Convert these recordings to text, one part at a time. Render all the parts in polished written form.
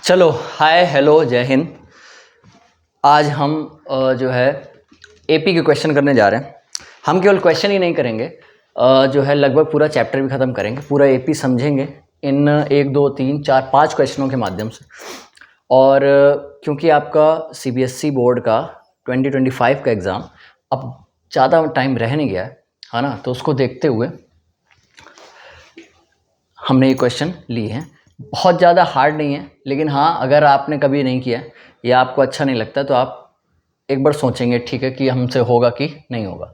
चलो hi hello जय हिंद। आज हम जो है एपी के क्वेश्चन करने जा रहे हैं। हम केवल क्वेश्चन ही नहीं करेंगे, जो है लगभग पूरा चैप्टर भी ख़त्म करेंगे, पूरा एपी समझेंगे इन 1 2 3 4 5 क्वेश्चनों के माध्यम से। और क्योंकि आपका सीबीएसई बोर्ड का 2025 का एग्ज़ाम अब ज़्यादा टाइम रह नहीं गया है ना, तो उसको देखते हुए हमने ये क्वेश्चन लिए हैं। बहुत ज़्यादा हार्ड नहीं है, लेकिन हाँ अगर आपने कभी नहीं किया या आपको अच्छा नहीं लगता तो आप एक बार सोचेंगे ठीक है कि हमसे होगा कि नहीं होगा।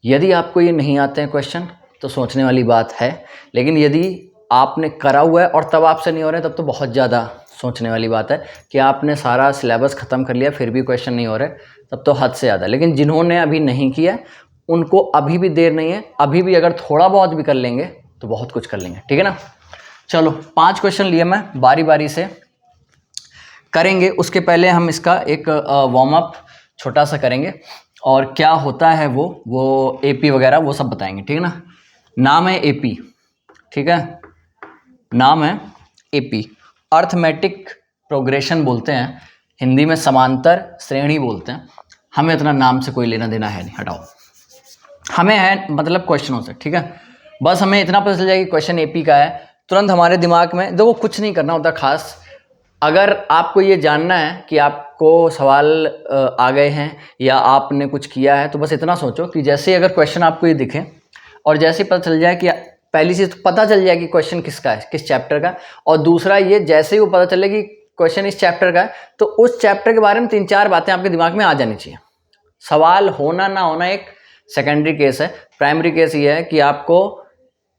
यदि आपको ये नहीं आते हैं क्वेश्चन तो सोचने वाली बात है, लेकिन यदि आपने करा हुआ है और तब आपसे नहीं हो रहे तब तो बहुत ज़्यादा सोचने वाली बात है कि आपने सारा सिलेबस ख़त्म कर लिया फिर भी क्वेश्चन नहीं हो रहे, तब तो हद से ज़्यादा। लेकिन जिन्होंने अभी नहीं किया उनको अभी भी देर नहीं है, अभी भी अगर थोड़ा बहुत भी कर लेंगे तो बहुत कुछ कर लेंगे, ठीक है ना। चलो 5 क्वेश्चन लिए, मैं बारी बारी से करेंगे। उसके पहले हम इसका एक वार्म अप छोटा सा करेंगे और क्या होता है वो एपी वगैरह वो सब बताएंगे, ठीक है ना। नाम है एपी, ठीक है, नाम है एपी, अर्थमेटिक प्रोग्रेशन बोलते हैं, हिंदी में समांतर श्रेणी बोलते हैं। हमें इतना नाम से कोई लेना देना है नहीं, हटाओ, हमें है मतलब क्वेश्चनों से, ठीक है। बस हमें इतना पता चल जाएगा कि क्वेश्चन एपी का है, तुरंत हमारे दिमाग में देखो कुछ नहीं करना होता खास। अगर आपको ये जानना है कि आपको सवाल आ गए हैं या आपने कुछ किया है, तो बस इतना सोचो कि जैसे अगर क्वेश्चन आपको ये दिखे और जैसे पता चल जाए कि पहली चीज़ तो पता चल जाए कि क्वेश्चन किसका है, किस चैप्टर का, और दूसरा ये जैसे ही वो पता चले कि क्वेश्चन इस चैप्टर का है तो उस चैप्टर के बारे में 3-4 बातें आपके दिमाग में आ जानी चाहिए। सवाल होना ना होना एक सेकेंडरी केस है, प्राइमरी केस ये है कि आपको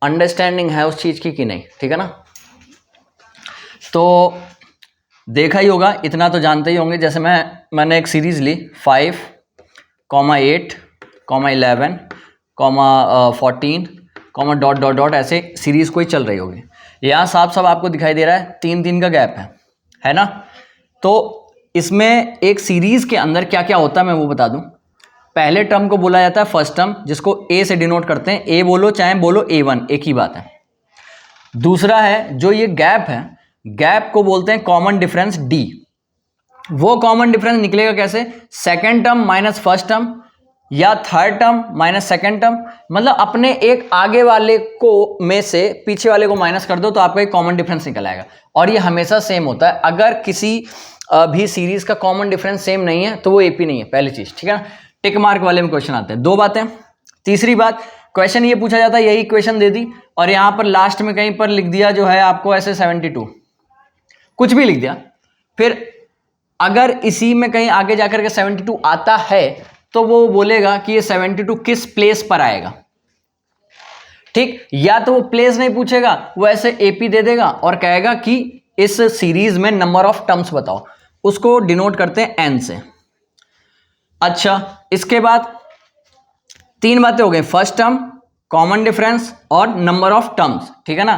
अंडरस्टैंडिंग है उस चीज़ की कि नहीं, ठीक है ना। तो देखा ही होगा, इतना तो जानते ही होंगे। जैसे मैंने एक सीरीज़ ली 5, 8, 11, 14, डॉट डॉट डॉट, ऐसे सीरीज़ कोई चल रही होगी। यहाँ साफ साफ आपको दिखाई दे रहा है 3-3 का गैप है ना। तो इसमें एक सीरीज़ के अंदर क्या क्या होता है मैं वो बता दूं। पहले टर्म को बोला जाता है फर्स्ट टर्म, जिसको ए से डिनोट करते हैं, ए बोलो चाहे बोलो A1, एक ही बात है। दूसरा है जो ये गैप है, गैप को बोलते हैं कॉमन डिफरेंस डी। वो कॉमन डिफरेंस निकलेगा कैसे, second term minus first term या third term minus second term, मतलब अपने एक आगे वाले को में से पीछे वाले को माइनस कर दो तो आपका एक कॉमन डिफरेंस निकल आएगा। और ये हमेशा सेम होता है, अगर किसी भी सीरीज का कॉमन डिफरेंस सेम नहीं है तो वो एपी नहीं है, पहली चीज, ठीक है ना। टिक मार्क वाले में क्वेश्चन आते हैं। 2 बातें। तीसरी बात, क्वेश्चन ये पूछा जाता है, यही इक्वेशन दे दी और यहां पर लास्ट में कहीं पर लिख दिया जो है आपको ऐसे 72, कुछ भी लिख दिया, फिर अगर इसी में कहीं आगे जाकर के 72 आता है तो वो बोलेगा कि ये 72 किस प्लेस पर आएगा, ठीक। या तो वो प्लेस नहीं पूछेगा, वो ऐसे एपी दे देगा और कहेगा कि इस सीरीज में नंबर ऑफ टर्म्स बताओ, उसको डिनोट करते हैं एन से। अच्छा, इसके बाद 3 बातें हो गई, फर्स्ट टर्म, कॉमन डिफरेंस और नंबर ऑफ टर्म्स, ठीक है ना।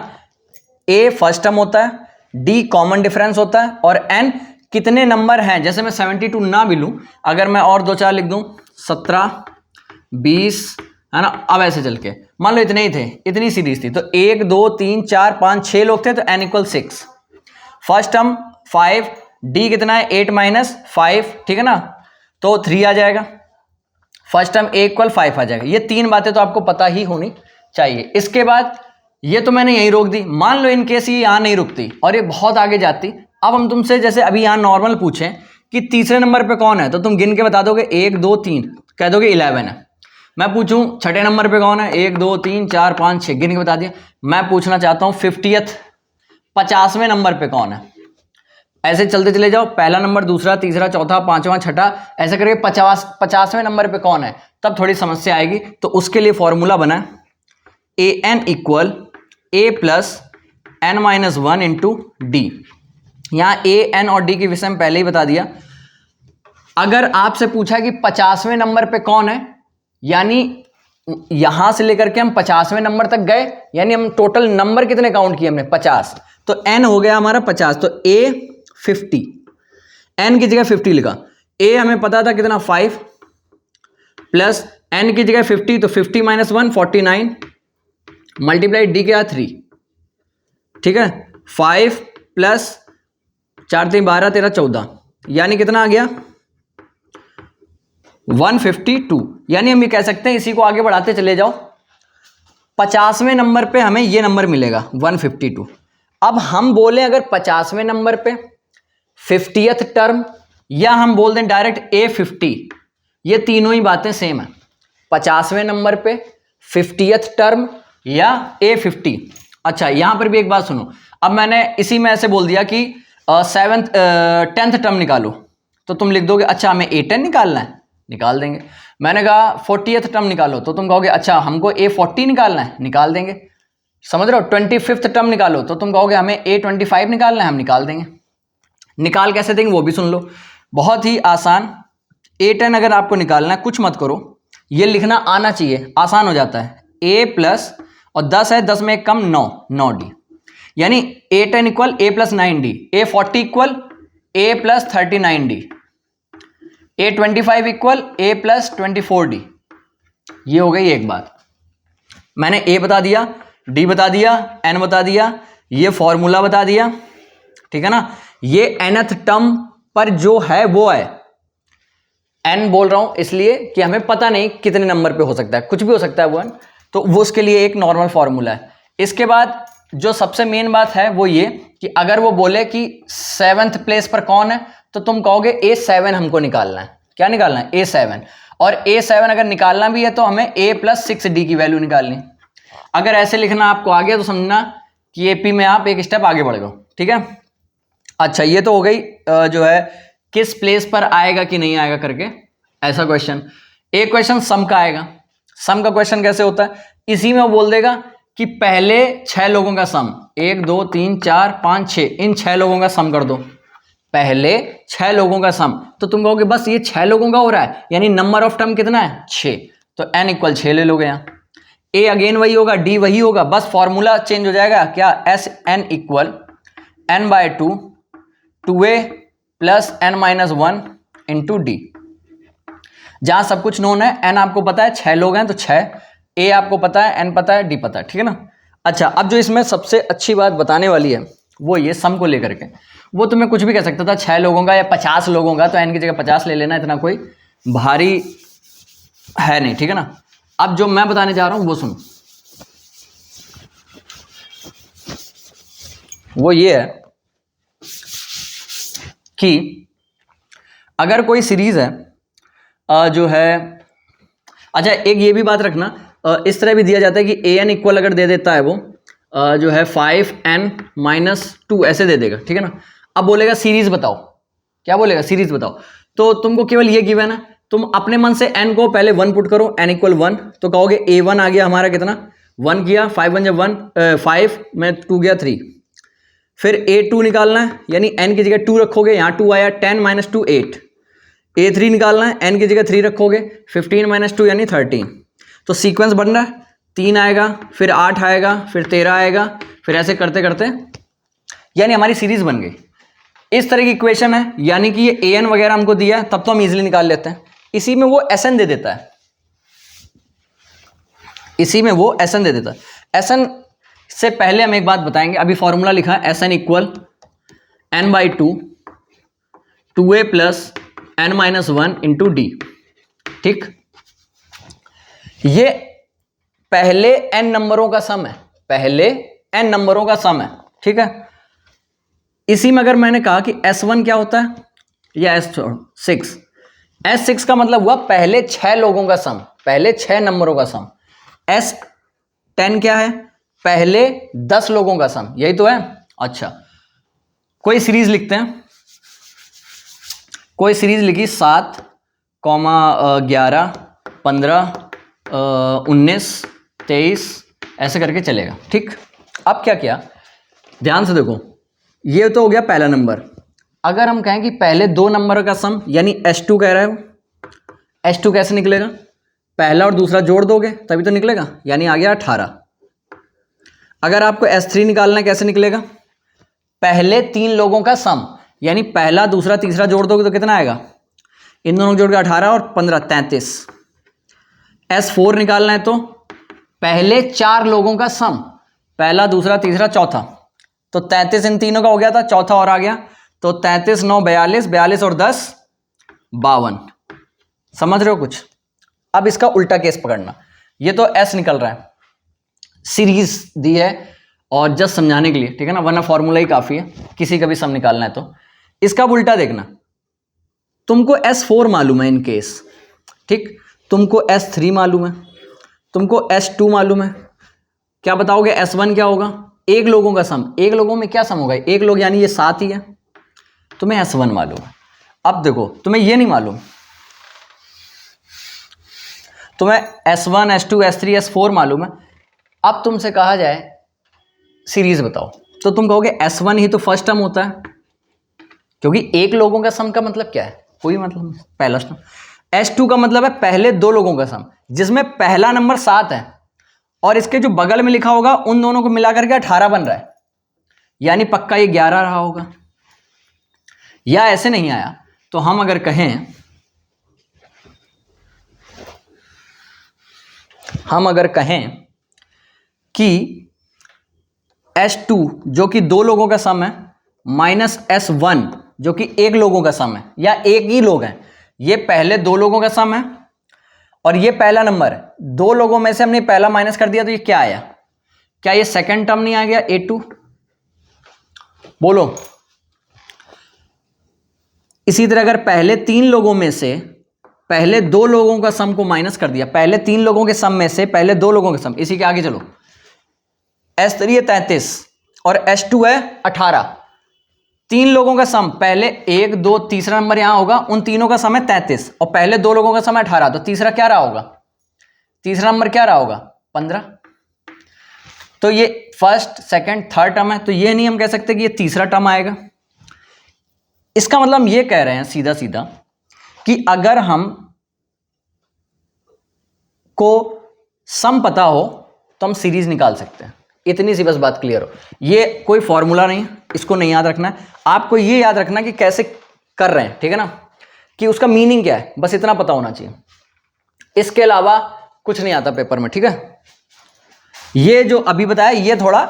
ए फर्स्ट टर्म होता है, डी कॉमन डिफरेंस होता है और एन कितने नंबर हैं। जैसे मैं 72 ना भी लूं, अगर मैं और 2-4 लिख दूं 17, 20, है ना। अब ऐसे चल के मान लो इतने ही थे, इतनी सीरीज थी, तो 1 2 3 4 5 6 लोग थे तो n = 6। फर्स्ट टर्म 5, डी कितना है 8 - 5, ठीक है ना, तो 3 आ जाएगा। फर्स्ट टर्म a = 5 आ जाएगा। ये 3 बातें तो आपको पता ही होनी चाहिए। इसके बाद ये तो मैंने यहीं रोक दी, मान लो इनकेस ये यहां नहीं रुकती और ये बहुत आगे जाती। अब हम तुमसे जैसे अभी यहां नॉर्मल पूछें कि तीसरे नंबर पे कौन है, तो तुम गिन के बता दोगे 1 2 3, कह दोगे 11 है। मैं पूछूं छठे नंबर पे कौन है, 1 2 3 4 5 6, गिन के बता दिया। मैं पूछना चाहता हूं 50वें नंबर पे कौन है। ऐसे चलते चले जाओ, पहला नंबर, दूसरा, तीसरा, चौथा, 5वां, छठा, ऐसे करके 50वें नंबर पे कौन है, तब थोड़ी समस्या आएगी। तो उसके लिए फॉर्मूला बना AN = A + n - 1 × D। यहां A, N और D के विषय में पहले ही बता दिया। अगर आपसे पूछा कि 50वें नंबर पे कौन है, यानी यहां से लेकर के हम 50वें नंबर तक गए, यानी हम टोटल नंबर कितने काउंट किए हमने, 50, तो n हो गया हमारा 50, तो A 50, n की जगह 50 लिखा। A हमें पता था कितना 5 प्लस n की जगह 50, तो 50 - 1 49 मल्टीप्लाई D के 3, ठीक है। 5 + 4 3 12 13 14, यानी कितना आ गया 152। यानी हम ये कह सकते हैं, इसी को आगे बढ़ाते चले जाओ, 50वें नंबर पे हमें ये नंबर मिलेगा 152। अब हम बोले अगर 50वें नंबर पे 50th टर्म, या हम बोल दें डायरेक्ट A50, ये तीनों ही बातें सेम है। 50वें नंबर पे 50th टर्म या A50। अच्छा, यहां पर भी एक बात सुनो, अब मैंने इसी में ऐसे बोल दिया कि 10th टर्म निकालो, तो तुम लिख दोगे अच्छा हमें A10 निकालना है, निकाल देंगे। मैंने कहा 40th टर्म निकालो, तो तुम कहोगे अच्छा हमको A40 निकालना है, निकाल देंगे। समझ रहे हो? 25th टर्म निकालो, तो तुम कहोगे हमें A25 निकालना है, हम निकाल देंगे। निकाल कैसे देंगे वो भी सुन लो, बहुत ही आसान। A10 अगर आपको निकालना है, कुछ मत करो, ये लिखना आना चाहिए, आसान हो जाता है। A प्लस और 10 है, 10 में एक कम 9, 9D, यानी A10 equal A plus 9D, A40 equal A plus 39D, A25 equal A plus 24D। ये हो गई एक बात। मैंने A बता दिया, D बता दिया, N बता दिया, ये फॉर्मूला बता दिया, ठीक है ना। ये nth टर्म पर जो है वो है, n बोल रहा हूं इसलिए कि हमें पता नहीं कितने नंबर पे हो सकता है, कुछ भी हो सकता है वो n, तो वो उसके लिए एक नॉर्मल फॉर्मूला है। इसके बाद जो सबसे मेन बात है वो ये कि अगर वो बोले कि 7th प्लेस पर कौन है, तो तुम कहोगे A7 हमको निकालना है। क्या निकालना है? A7। और A7 अगर निकालना भी है तो हमें A प्लस 6D की वैल्यू निकालनी। अगर ऐसे लिखना आपको आ गया तो समझना कि AP में आप एक स्टेप आगे बढ़ गए, ठीक है। अच्छा, ये तो हो गई जो है किस प्लेस पर आएगा कि नहीं आएगा करके ऐसा क्वेश्चन। एक क्वेश्चन सम का आएगा। सम का क्वेश्चन कैसे होता है? इसी में वो बोल देगा कि पहले 6 लोगों का सम, 1 2 3 4 5 6, इन 6 लोगों का सम कर दो। पहले 6 लोगों का सम, तो तुम कहोगे बस ये 6 लोगों का हो रहा है, यानी नंबर ऑफ टर्म कितना है? 6, तो n इक्वल 6 ले लोगे। यहाँ A अगेन वही होगा, D वही होगा, बस फॉर्मूला चेंज हो जाएगा। क्या? Sn equal n/2 2A plus n-1 into D। जहां सब कुछ नोन है, n आपको पता है 6 लोग हैं तो 6, A आपको पता है, n पता है, D पता है, ठीक है ना। अच्छा, अब जो इसमें सबसे अच्छी बात बताने वाली है वो ये सम को लेकर के। वो तुम्हें कुछ भी कह सकता था, 6 लोगों का या 50 लोगों का, तो n की जगह 50 ले लेना, इतना कोई भारी है नहीं, ठीक है ना। अब जो मैं बताने जा रहा हूं वो सुनो, वो ये है कि अगर कोई सीरीज है जो है, अच्छा एक ये भी बात रखना, इस तरह भी दिया जाता है कि an इक्वल अगर दे देता है वो जो है 5n-2 ऐसे दे देगा, ठीक है ना। अब बोलेगा सीरीज बताओ, क्या बोलेगा? सीरीज बताओ। तो तुमको केवल ये गिवन है, तुम अपने मन से n को पहले 1 पुट करो, n इक्वल 1, तो कहोगे a1 आ गया हमारा कितना? 1 किया, 5 1 जब 1 5 में 2 गया 3। फिर A2 निकालना है, यानी n की जगह 2 रखोगे, यहाँ 2 आया, 10 - 2 8। A3 निकालना है, n की जगह 3 रखोगे, 15 - 2 यानी 13। तो सीक्वेंस बन रहा है, 3 आएगा, फिर 8 आएगा, फिर 13 आएगा, फिर ऐसे करते करते यानी हमारी सीरीज बन गई। इस तरह की इक्वेशन है, यानी कि ये an वगैरह हमको दिया है, तब तो हम इजीली निकाल लेते हैं। इसी में वो Sn दे देता है, इसी में वो Sn दे देता है। Sn से पहले हम एक बात बताएंगे, अभी फॉर्मूला लिखा है Sn equal n/2 2A plus n-1 into D, ठीक। ये पहले n नंबरों का सम है, पहले n नंबरों का सम है, ठीक है। इसी में अगर मैंने कहा कि S1 क्या होता है, या S6, S6 का मतलब हुआ पहले 6 लोगों का सम, पहले 6 नंबरों का सम। S10 क्या है? पहले 10 लोगों का सम, यही तो है। अच्छा, कोई सीरीज लिखते हैं, कोई सीरीज लिखी 7, 11, 15, 19, 23 ऐसे करके चलेगा, ठीक। अब क्या किया, ध्यान से देखो, ये तो हो गया पहला नंबर। अगर हम कहें कि पहले 2 नंबर का सम, यानी S2 कह रहा है वो, S2 कैसे निकलेगा? पहला और दूसरा जोड़ दोगे तभी तो निकलेगा, यानी आ गया 18। अगर आपको S3 निकालना है, कैसे निकलेगा? पहले 3 लोगों का सम, यानी पहला दूसरा तीसरा जोड़ दोगे तो कितना आएगा? इन दोनों जोड़ के 18 और 15 33। S4 निकालना है तो पहले 4 लोगों का सम, पहला दूसरा तीसरा चौथा, तो 33 इन तीनों का हो गया था, चौथा और आ गया, तो 33 9 42, 42 और 10 52। समझ रहे हो कुछ? अब इसका उल्टा केस पकड़ना। ये तो एस निकल रहा है, सीरीज दी है और जस्ट समझाने के लिए, ठीक है ना, वरना फॉर्मूला ही काफी है किसी का भी सम निकालना है। तो इसका उल्टा देखना, तुमको S4 मालूम है इन केस, ठीक, तुमको S3 मालूम है, तुमको S2 मालूम है, क्या बताओगे S1 क्या होगा? एक लोगों का सम। एक लोगों में क्या सम होगा? एक लोग यानी ये 7 ही है, तुम्हें S1 मालूम है। अब देखो तुम्हें ये नहीं मालूम, तुम्हें S1 S2 S3 S4 मालूम है। अब तुमसे कहा जाए सीरीज बताओ, तो तुम कहोगे S1 ही तो फर्स्ट टर्म होता है, क्योंकि एक लोगों का सम का मतलब क्या है? कोई मतलब नहीं, पहला टर्म। S2 का मतलब है पहले दो लोगों का सम, जिसमें पहला नंबर 7 है और इसके जो बगल में लिखा होगा उन दोनों को मिलाकर के 18 बन रहा है, यानी पक्का ये 11 रहा होगा। या ऐसे नहीं आया तो हम अगर कहें कि S2 जो कि दो लोगों का सम है माइनस S1 जो कि एक लोगों का सम है, या एक ही लोग हैं, ये पहले दो लोगों का सम है और ये पहला नंबर है, दो लोगों में से हमने पहला माइनस कर दिया तो ये क्या आया? क्या ये सेकंड टर्म नहीं आ गया A2? बोलो। इसी तरह अगर पहले तीन लोगों में से पहले दो लोगों का सम को माइनस कर दिया, पहले तीन लोगों के सम में से पहले दो लोगों के सम, इसी के आगे चलो, S3 है 33 और S2 है 18, तीन लोगों का सम, पहले एक दो तीसरा नंबर यहां होगा, उन तीनों का सम है 33 और पहले दो लोगों का सम है 18, तो तीसरा क्या रहा होगा? तीसरा नंबर क्या रहा होगा? 15। तो ये फर्स्ट सेकंड थर्ड टर्म है, तो ये नहीं हम कह सकते कि ये तीसरा टर्म आएगा। इसका मतलब हम ये कह रहे हैं सीधा सीधा कि अगर हम को सम पता हो तो हम सीरीज निकाल सकते हैं। इतनी सी बस बात क्लियर हो। ये कोई फॉर्मूला नहीं, इसको नहीं याद रखना है आपको, ये याद रखना कि कैसे कर रहे हैं, ठीक है ना, कि उसका मीनिंग क्या है, बस इतना पता होना चाहिए। इसके अलावा कुछ नहीं आता पेपर में, ठीक है। ये जो अभी बताया ये थोड़ा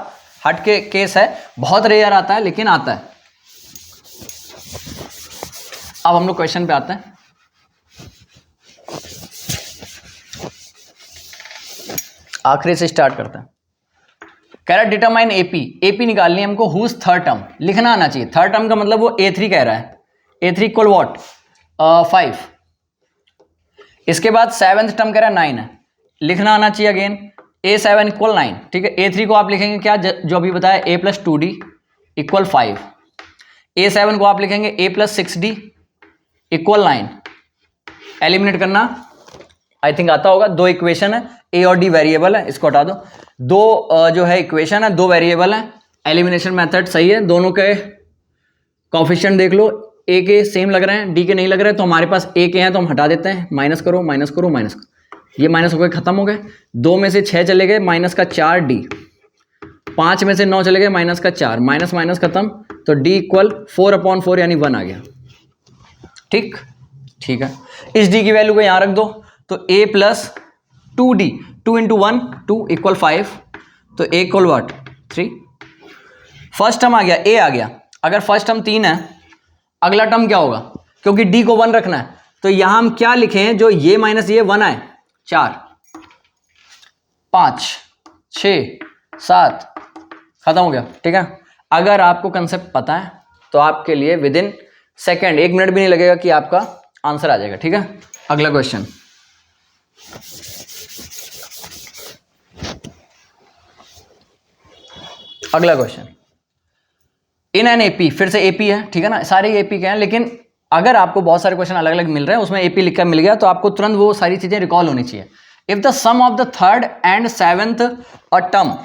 हट के केस है, बहुत रेयर आता है लेकिन आता है। अब हम लोग क्वेश्चन पे आते हैं। आखिरी से स्टार्ट करते हैं। कह रहा है डिटरमाइन एपी निकालनी है हमको, हुज थर्ड टर्म लिखना आना चाहिए। थर्ड टर्म का मतलब वो A3 कह रहा है, A3 इक्वल व्हाट 5। इसके बाद सेवेंथ टर्म कह रहा है 9 है, लिखना आना चाहिए अगेन A7 इक्वल 9, ठीक है। A3 को आप लिखेंगे क्या, जो अभी बताया A plus 2D equal 5। A7 को आप लिखेंगे A plus 6D equal 9। Eliminate करना आई थिंक आता होगा। दो इक्वेशन है, A और D वेरिएबल है, इसको हटा दो। दो जो है इक्वेशन है, दो वेरिएबल है। एलिमिनेशन मेथड सही है, दोनों के कोएफिशिएंट देख लो, A के सेम लग रहे हैं, D के नहीं लग रहे हैं, तो हमारे पास A के हैं तो हम हटा देते हैं। माइनस करो माइनस करो माइनस करो, ये माइनस हो गए, खत्म हो गए। 2 में से 6 चले गए, माइनस का 4D। 5 में से 9 चले गए, माइनस का 4, माइनस माइनस खत्म, तो D इक्वल 4/4 यानी 1 आ गया। ठीक है। इस D की वैल्यू को यहां रख दो, तो A plus 2D, 2 into 1 2 equal 5, तो A equal what 3। First term आ गया, A आ गया। अगर फर्स्ट टर्म 3 है, अगला टर्म क्या होगा, क्योंकि D को 1 रखना है, तो यहां हम क्या लिखें, जो ये माइनस ये 1 आए, 4 5 6 7, खत्म हो गया। ठीक है। अगर आपको कंसेप्ट पता है तो आपके लिए विद इन सेकेंड, 1 मिनट भी नहीं लगेगा कि आपका आंसर आ जाएगा। ठीक है। अगला क्वेश्चन, अगला क्वेश्चन, इन एन एपी, फिर से एपी है, ठीक है ना, सारे एपी के हैं, लेकिन अगर आपको बहुत सारे क्वेश्चन अलग अलग मिल रहे हैं, उसमें एपी लिखकर मिल गया, तो आपको तुरंत वो सारी चीजें रिकॉल होनी चाहिए। If the sum of the third and seventh uh term,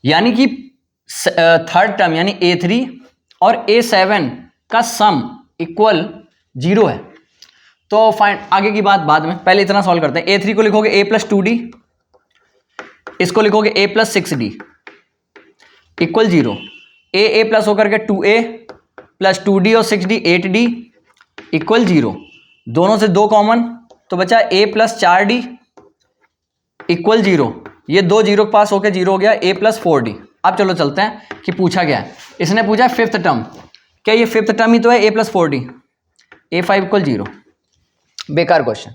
यानी कि थर्ड टर्म यानी A3 और A7 का सम इक्वल 0 है, तो फाइंड, आगे की बात बाद में, पहले इतना सॉल्व करते हैं। A3 को लिखोगे A प्लस 2D, इसको लिखोगे A plus 6D equal 0। A plus होकर के 2A प्लस 2D और 6D 8D इक्वल 0। दोनों से 2 कॉमन, तो बचा A प्लस 4D इक्वल 0। ये 2 0 के पास होकर 0 हो गया, A प्लस 4D। अब चलो चलते हैं कि पूछा गया है। इसने पूछा फिफ्थ टर्म, क्या ये फिफ्थ टर्म ही तो है, a plus 4d, a5 equal 0। बेकार क्वेश्चन,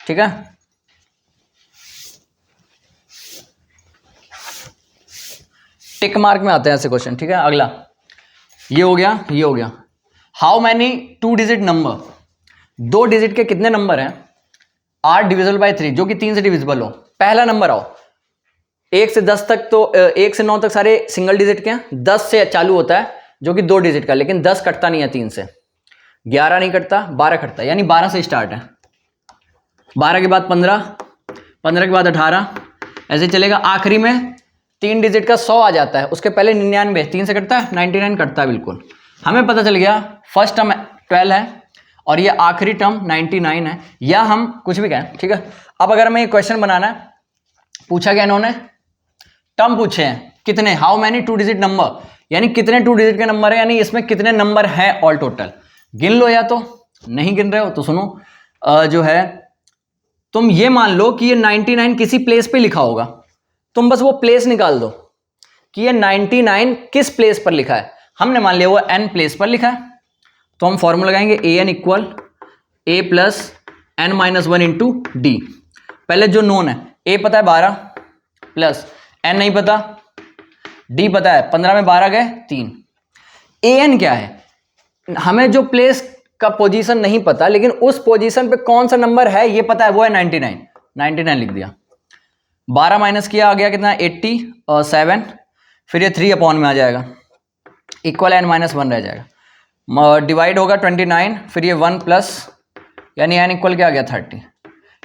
ठीक है। टिक मार्क में आते हैं ऐसे क्वेश्चन, ठीक है। अगला ये हो गया, ये हो गया। How many 2 digit number, 2 digit के कितने नंबर हैं आर डिविजिबल बाय 3, जो कि 3 से डिविजिबल हो। पहला नंबर आओ, 1 से 10 तक तो 1 से 9 तक सारे सिंगल डिजिट के हैं, 10 से चालू होता है जो कि 2 डिजिट का, लेकिन 10 कटता नहीं है 3 से, 11 नहीं कटता, 12 कटता है, यानी 12 से स्टार्ट है। 12 के बाद 15, 15 के बाद 18, ऐसे चलेगा। आखिरी में 3 डिजिट का 100 आ जाता है, उसके पहले 99, 3 से कटता है, 99 कटता है बिल्कुल। हमें पता चल गया फर्स्ट टर्म 12 है और ये आखिरी टर्म 99 है, या हम कुछ भी कहें, ठीक है। अब अगर हमें ये क्वेश्चन बनाना है, पूछा गया इन्होंने टर्म पूछे हैं कितने, हाउ मैनी 2 डिजिट नंबर, यानी कितने 2 डिजिट के नंबर है, यानी इसमें कितने नंबर हैं ऑल टोटल, गिन लो। या तो नहीं गिन रहे हो तो सुनो, जो है तुम ये मान लो कि ये 99 किसी प्लेस पे लिखा होगा, तुम बस वो प्लेस निकाल दो कि ये 99 किस प्लेस पर लिखा है। हमने मान लिया वो n प्लेस पर लिखा है, तो हम फॉर्मूला लगाएंगे an equal a plus n minus 1 into D. पहले जो नोन है, a पता है 12 प्लस n नहीं पता, d पता है 15 में 12 गए 3। an क्या है, हमें जो प्लेस का पोजीशन नहीं पता, लेकिन उस पोजीशन पे कौन सा नंबर है ये पता है, वो है 99। 99 लिख दिया, 12 माइनस किया, आ गया कितना 80 और 7, फिर ये 3 अपॉन में आ जाएगा, इक्वल n माइनस 1 रह जाएगा, डिवाइड होगा 29, फिर ये 1 प्लस, यानी n इक्वल क्या आ गया 30।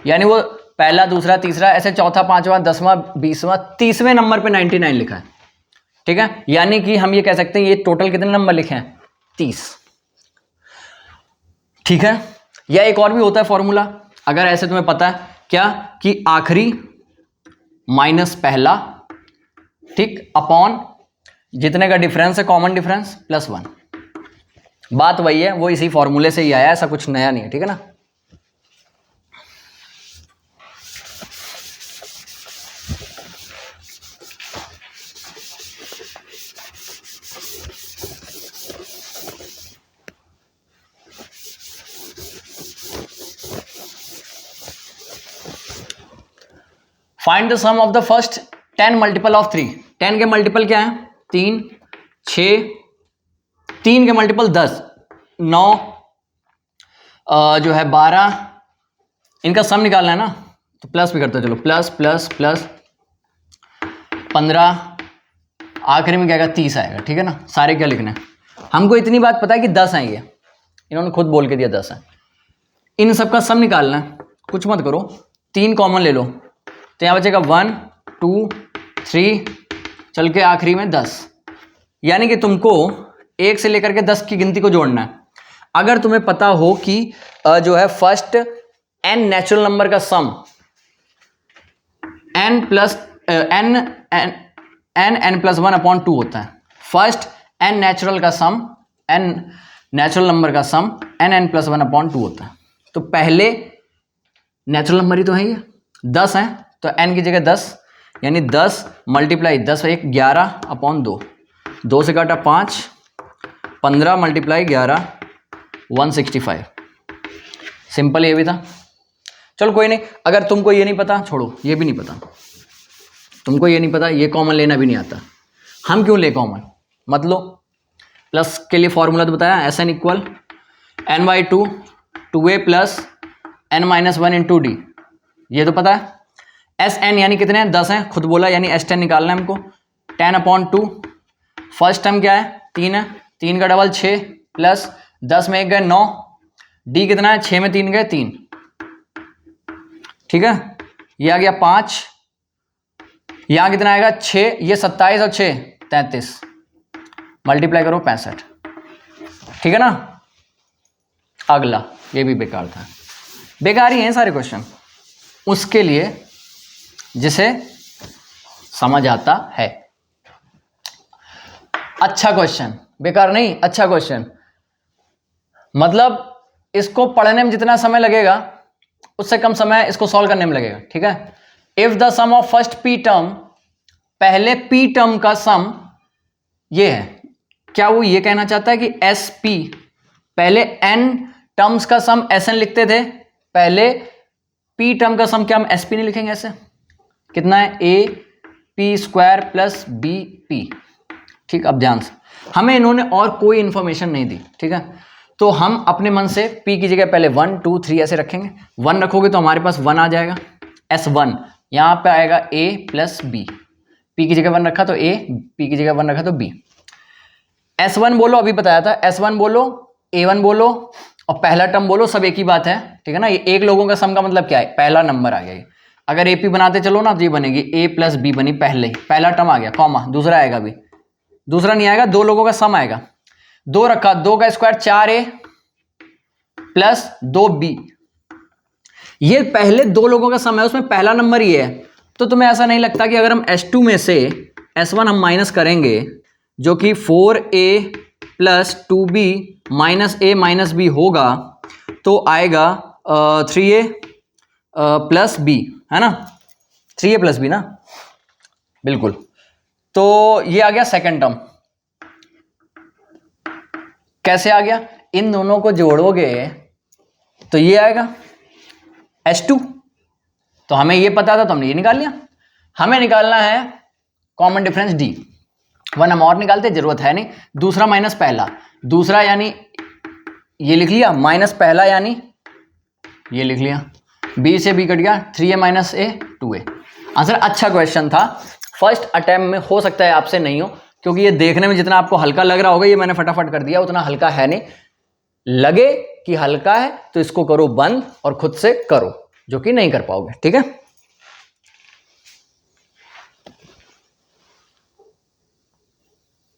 यानी वो पहला, दूसरा, तीसरा, ऐसे चौथा, पांचवा, 10वां, 20वां, 30वें नंबर पे 99 लिखा है, ठीक है। यानी कि हम ये कह सकते हैं ये टोटल कितने नंबर लिखे हैं 30, ठीक है। या एक और भी होता है फॉर्मूला, अगर ऐसे तुम्हें पता है क्या, कि आखिरी माइनस पहला, ठीक, अपॉन जितने का डिफरेंस है कॉमन डिफरेंस प्लस 1। बात वही है, वो इसी फॉर्मूले से ही आया, ऐसा कुछ नया नहीं है, ठीक है ना। Find the sum of the first 10 multiple of 3। 10 के मल्टीपल क्या है, 3, 6, 3 के मल्टीपल 10, 9, जो है 12, इनका सम निकालना है ना, तो प्लस भी करते चलो, प्लस प्लस प्लस 15, आखिरी में क्या आएगा 30 आएगा, ठीक है ना। सारे क्या लिखने हैं, हमको इतनी बात पता है कि 10 हैं, ये इन्होंने खुद बोल के दिया 10 है। इन सब का सम निकालना है, कुछ मत करो, 3 कॉमन ले लो, तो यहाँ बचेगा 1, 2, 3, चल के आखिरी में 10। यानी कि तुमको 1 से लेकर के 10 की गिनती को जोड़ना है। अगर तुम्हें पता हो कि जो है फर्स्ट n नेचुरल नंबर का सम n plus n plus 1 upon 2 होता है, फर्स्ट n नेचुरल का सम, n नेचुरल नंबर का सम n प्लस 1 अपॉन 2 होता है। तो पहले नेचुरल नंबर ही तो है, ये 10 है, तो n की जगह 10, यानी 10 मल्टीप्लाई 10 1 11 अपॉन 2, 2 से काटा 5, 15 मल्टीप्लाई 11 165। सिंपल ये भी था। चलो कोई नहीं, अगर तुमको ये नहीं पता छोड़ो, ये भी नहीं पता, तुमको ये नहीं पता, ये कॉमन लेना भी नहीं आता, हम क्यों ले कॉमन, मत लो। प्लस के लिए फॉर्मूला तो बताया, S N equal n/2 2a plus n minus 1 into D, ये तो पता है। एस एन यानी कितने हैं, 10 हैं, खुद बोला, यानी एस 10 निकालना है हमको, 10 अपॉन 2, फर्स्ट टर्म क्या है 3 है, 3 का डबल 6 प्लस 10 में 1 गए 9, डी कितना है 6 में 3 गए 3, ठीक है। ये आ गया 5, यहाँ कितना आएगा 6, ये 27 और 6 33, मल्टीप्लाई करो 65, ठीक है ना। अगला ये भी बेकार था, बेकार ही हैं सारे क्वेश्चन, उसके लिए जिसे समझ आता है। अच्छा क्वेश्चन, बेकार नहीं, अच्छा क्वेश्चन, मतलब इसको पढ़ने में जितना समय लगेगा उससे कम समय इसको सॉल्व करने में लगेगा, ठीक है। If the sum of first P term, पहले पी टर्म का सम ये है क्या वो ये कहना चाहता है कि एस पी, पहले एन टर्म्स का सम एस एन लिखते थे, पहले पी टर्म का सम क्या हम एस पी नहीं लिखेंगे ऐसे? कितना है? A P square plus B P. ठीक, अब ध्यान से, हमें इन्होंने और कोई इंफॉर्मेशन नहीं दी, ठीक है, तो हम अपने मन से p की जगह पहले 1 2 3 ऐसे रखेंगे। 1 रखोगे तो हमारे पास 1 आ जाएगा, S1 यहाँ पे आएगा a प्लस बी, p की जगह 1 रखा तो a, p की जगह 1 रखा तो b। S1 बोलो, अभी बताया था, S1 बोलो, A1 बोलो और पहला टर्म बोलो, सब एक ही बात है, ठीक है ना। ये एक लोगों का सम का मतलब क्या है? पहला नंबर आ गया ये। अगर AP बनाते चलो ना तो ये बनेगी a प्लस बी, बनी पहले ही, पहला टर्म आ गया, कॉमा, दूसरा आएगा भी, दूसरा नहीं आएगा, दो लोगों का सम आएगा, 2 रखा, 2 का स्क्वायर 4a प्लस 2b, ये पहले दो लोगों का सम है, उसमें पहला नंबर ही है। तो तुम्हें ऐसा नहीं लगता कि अगर हम S2 में से S1 हम माइनस करेंगे, जो कि 4a plus 2b minus a minus b होगा, तो आएगा 3a प्लस b, है ना, 3a प्लस b ना, बिल्कुल। तो ये आ गया सेकंड टर्म। कैसे आ गया? इन दोनों को जोड़ोगे तो ये आएगा S2, तो हमें ये पता था तो हमने ये निकाल लिया। हमें निकालना है कॉमन डिफरेंस D, 1 हम और निकालते, जरूरत है नहीं। दूसरा माइनस पहला, दूसरा यानी ये लिख लिया, माइनस पहला यानी ये लिख लिया, B से B कट गया, 3a minus a 2a। Answer अच्छा क्वेश्चन था, फर्स्ट अटेम्प्ट में हो सकता है आपसे नहीं हो, क्योंकि ये देखने में जितना आपको हल्का लग रहा होगा, ये मैंने फटाफट कर दिया, उतना हल्का है नहीं। लगे कि हल्का है तो इसको करो बंद और खुद से करो, जो कि नहीं कर पाओगे, ठीक है।